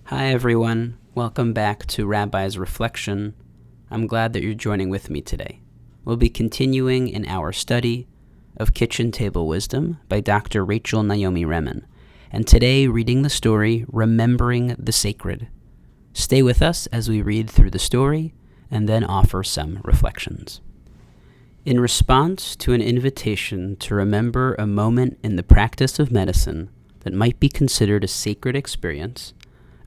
Hi everyone, welcome back to Rabbi's Reflection. I'm glad that you're joining with me today. We'll be continuing in our study of Kitchen Table Wisdom by Dr. Rachel Naomi Remen, and today reading the story Remembering the Sacred. Stay with us as we read through the story and then offer some reflections. In response to an invitation to remember a moment in the practice of medicine that might be considered a sacred experience,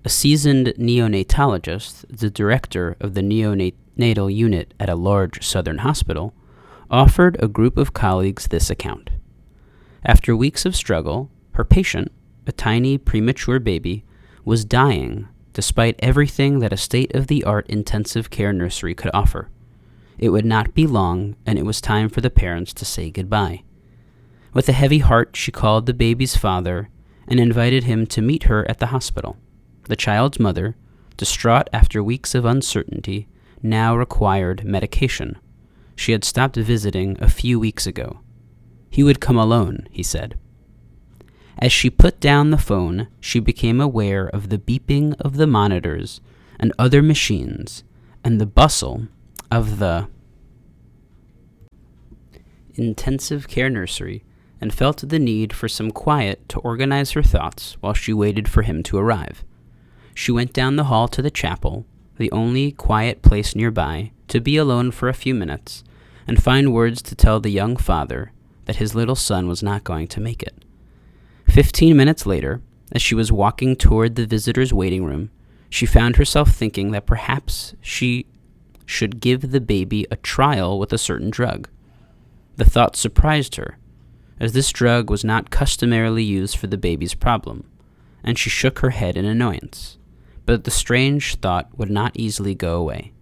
a seasoned neonatologist, the director of the neonatal unit at a large southern hospital, offered a group of colleagues this account. After weeks of struggle, her patient, a tiny premature baby, was dying despite everything that a state-of-the-art intensive care nursery could offer. It would not be long, and it was time for the parents to say goodbye. With a heavy heart, she called the baby's father and invited him to meet her at the hospital. The child's mother, distraught after weeks of uncertainty, now required medication. She had stopped visiting a few weeks ago. He would come alone, he said. As she put down the phone, she became aware of the beeping of the monitors and other machines and the bustle of the intensive care nursery, and felt the need for some quiet to organize her thoughts while she waited for him to arrive. She went down the hall to the chapel, the only quiet place nearby, to be alone for a few minutes and find words to tell the young father that his little son was not going to make it. 15 minutes later, as she was walking toward the visitor's waiting room, she found herself thinking that perhaps she should give the baby a trial with a certain drug. The thought surprised her, as this drug was not customarily used for the baby's problem, and she shook her head in annoyance. But the strange thought would not easily go away.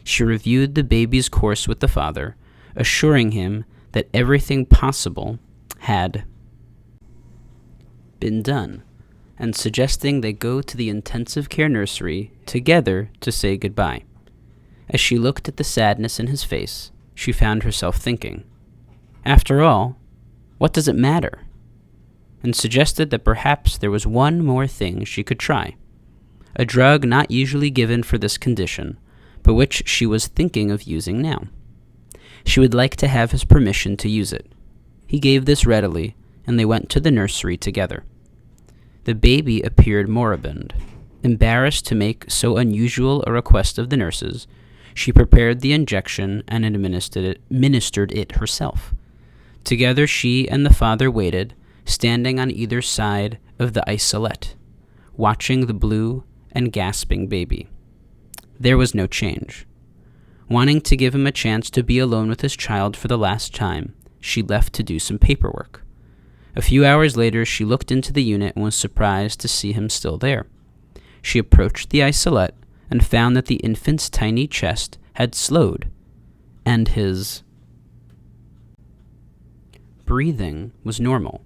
She reviewed the baby's course with the father, assuring him that everything possible had been done, and suggesting they go to the intensive care nursery together to say goodbye. As she looked at the sadness in his face, she found herself thinking, after all, what does it matter? And suggested that perhaps there was one more thing she could try. A drug not usually given for this condition, but which she was thinking of using now. She would like to have his permission to use it. He gave this readily, and they went to the nursery together. The baby appeared moribund. Embarrassed to make so unusual a request of the nurses, she prepared the injection and administered it herself. Together she and the father waited, standing on either side of the isolette, watching the blue and gasping baby. There was no change. Wanting to give him a chance to be alone with his child for the last time, she left to do some paperwork. A few hours later, she looked into the unit and was surprised to see him still there. She approached the isolette and found that the infant's tiny chest had slowed, and his breathing was normal.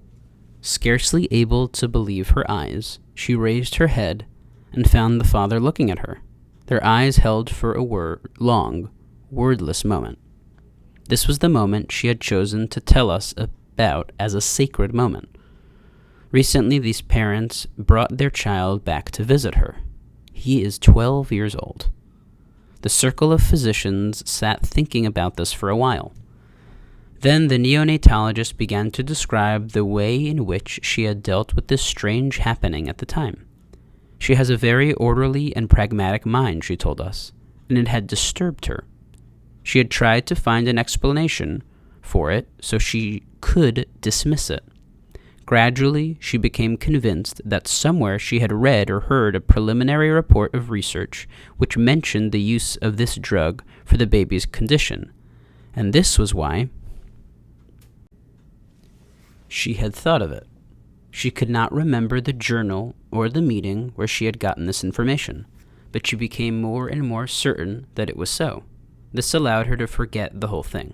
Scarcely able to believe her eyes, she raised her head and found the father looking at her, their eyes held for a long, wordless moment. This was the moment she had chosen to tell us about as a sacred moment. Recently, these parents brought their child back to visit her. He is 12 years old. The circle of physicians sat thinking about this for a while. Then the neonatologist began to describe the way in which she had dealt with this strange happening at the time. She has a very orderly and pragmatic mind, she told us, and it had disturbed her. She had tried to find an explanation for it so she could dismiss it. Gradually, she became convinced that somewhere she had read or heard a preliminary report of research which mentioned the use of this drug for the baby's condition, and this was why she had thought of it. She could not remember the journal or the meeting where she had gotten this information, but she became more and more certain that it was so. This allowed her to forget the whole thing.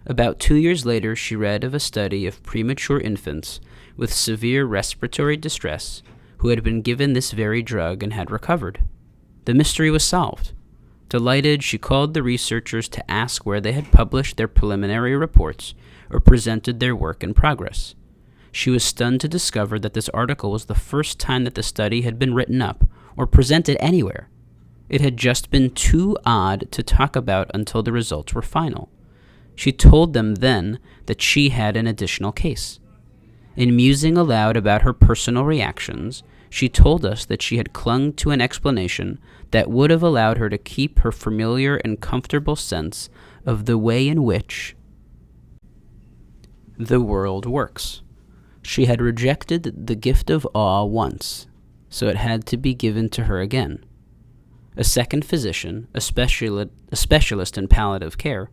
About 2 years later, she read of a study of premature infants with severe respiratory distress who had been given this very drug and had recovered. The mystery was solved. Delighted, she called the researchers to ask where they had published their preliminary reports or presented their work in progress. She was stunned to discover that this article was the first time that the study had been written up or presented anywhere. It had just been too odd to talk about until the results were final. She told them then that she had an additional case. In musing aloud about her personal reactions, she told us that she had clung to an explanation that would have allowed her to keep her familiar and comfortable sense of the way in which the world works. She had rejected the gift of awe once, so it had to be given to her again. A second physician, a specialist in palliative care,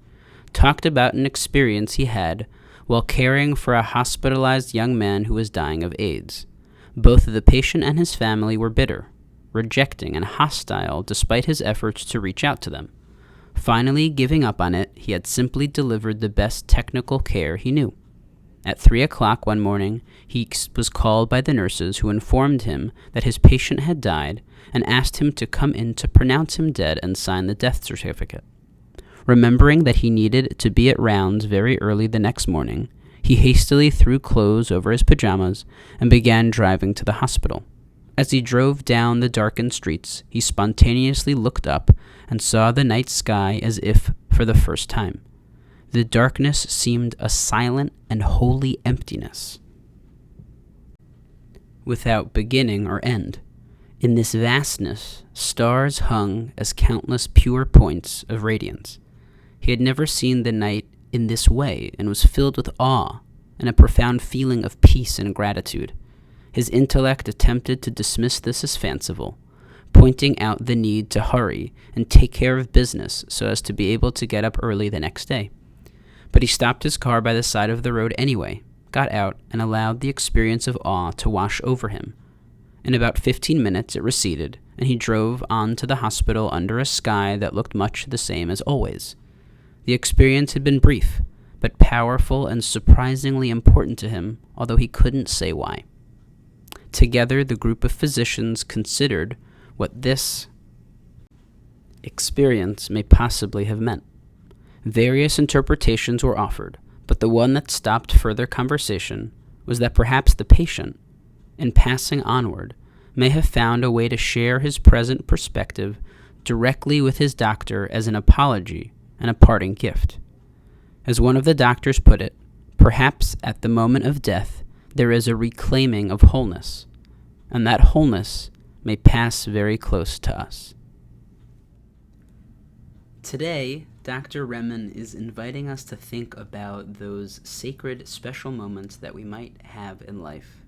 talked about an experience he had while caring for a hospitalized young man who was dying of AIDS. Both the patient and his family were bitter, rejecting, and hostile despite his efforts to reach out to them. Finally, giving up on it, he had simply delivered the best technical care he knew. At 3 o'clock one morning, he was called by the nurses, who informed him that his patient had died and asked him to come in to pronounce him dead and sign the death certificate. Remembering that he needed to be at rounds very early the next morning, he hastily threw clothes over his pajamas and began driving to the hospital. As he drove down the darkened streets, he spontaneously looked up and saw the night sky as if for the first time. The darkness seemed a silent and holy emptiness, without beginning or end. In this vastness, stars hung as countless pure points of radiance. He had never seen the night in this way and was filled with awe and a profound feeling of peace and gratitude. His intellect attempted to dismiss this as fanciful, pointing out the need to hurry and take care of business so as to be able to get up early the next day. But he stopped his car by the side of the road anyway, got out, and allowed the experience of awe to wash over him. In about 15 minutes it receded, and he drove on to the hospital under a sky that looked much the same as always. The experience had been brief, but powerful and surprisingly important to him, although he couldn't say why. Together, the group of physicians considered what this experience may possibly have meant. Various interpretations were offered, but the one that stopped further conversation was that perhaps the patient, in passing onward, may have found a way to share his present perspective directly with his doctor as an apology and a parting gift. As one of the doctors put it, perhaps at the moment of death there is a reclaiming of wholeness, and that wholeness may pass very close to us. Today, Dr. Remen is inviting us to think about those sacred, special moments that we might have in life,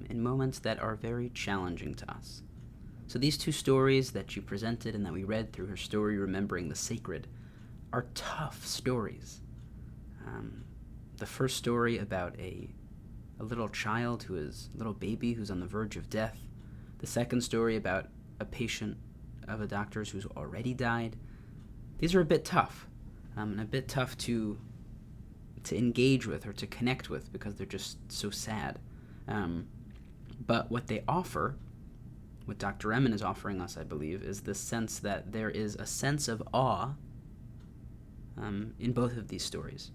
in moments that are very challenging to us. So these two stories that she presented and that we read through her story, Remembering the Sacred, are tough stories. The first story about a little child a little baby who's on the verge of death. The second story about a patient of a doctor's who's already died. These are a bit tough, and a bit tough to engage with or to connect with because they're just so sad. But what they offer, what Dr. Remen is offering us, I believe, is the sense that there is a sense of awe in both of these stories.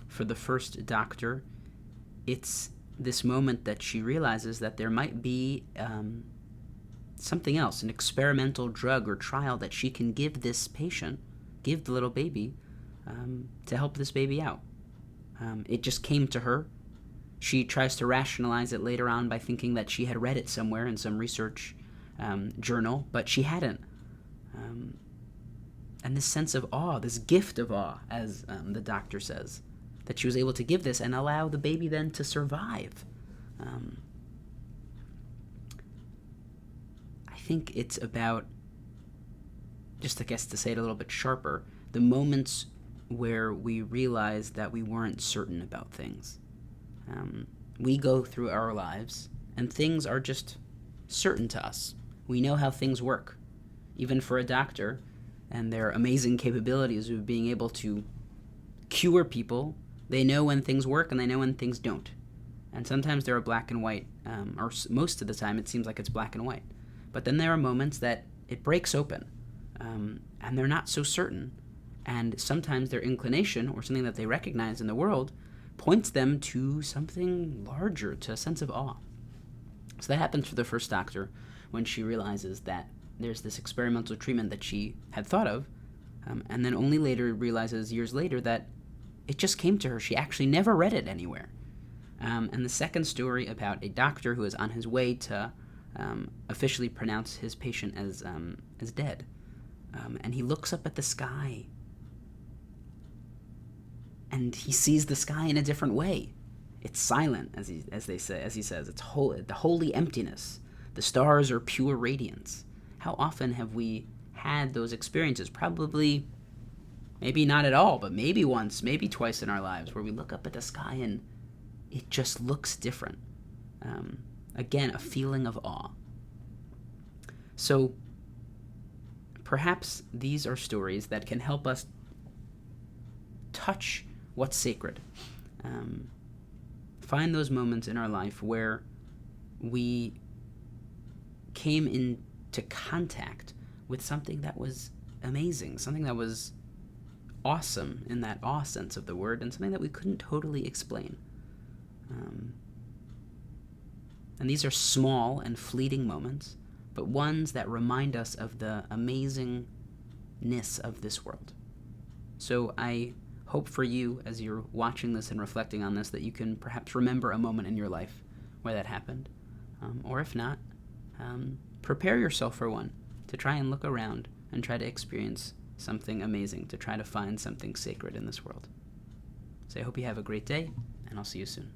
For the first doctor, it's this moment that she realizes that there might be something else, an experimental drug or trial that she can give this patient, give the little baby, to help this baby out. It just came to her. She tries to rationalize it later on by thinking that she had read it somewhere in some research journal, but she hadn't. And this sense of awe, this gift of awe, as the doctor says, that she was able to give this and allow the baby then to survive. I think it's about, just I guess to say it a little bit sharper, the moments where we realize that we weren't certain about things. We go through our lives and things are just certain to us. We know how things work. Even for a doctor and their amazing capabilities of being able to cure people, they know when things work and they know when things don't. And sometimes they're black and white, or most of the time it seems like it's black and white. But then there are moments that it breaks open, and they're not so certain. And sometimes their inclination, or something that they recognize in the world, points them to something larger, to a sense of awe. So that happens for the first doctor when she realizes that there's this experimental treatment that she had thought of, and then only later realizes, years later, that it just came to her. She actually never read it anywhere. And the second story about a doctor who is on his way to officially pronounce his patient as dead. And he looks up at the sky, and he sees the sky in a different way. It's silent, as he says. It's the holy emptiness. The stars are pure radiance. How often have we had those experiences? Probably, maybe not at all, but maybe once, maybe twice in our lives, where we look up at the sky and it just looks different. Again, a feeling of awe. So perhaps these are stories that can help us touch what's sacred. Find those moments in our life where we came into contact with something that was amazing, something that was awesome in that awe sense of the word, and something that we couldn't totally explain. And these are small and fleeting moments, but ones that remind us of the amazingness of this world. So I hope for you, as you're watching this and reflecting on this, that you can perhaps remember a moment in your life where that happened. Or if not, prepare yourself for one, to try and look around and try to experience something amazing, to try to find something sacred in this world. So I hope you have a great day, and I'll see you soon.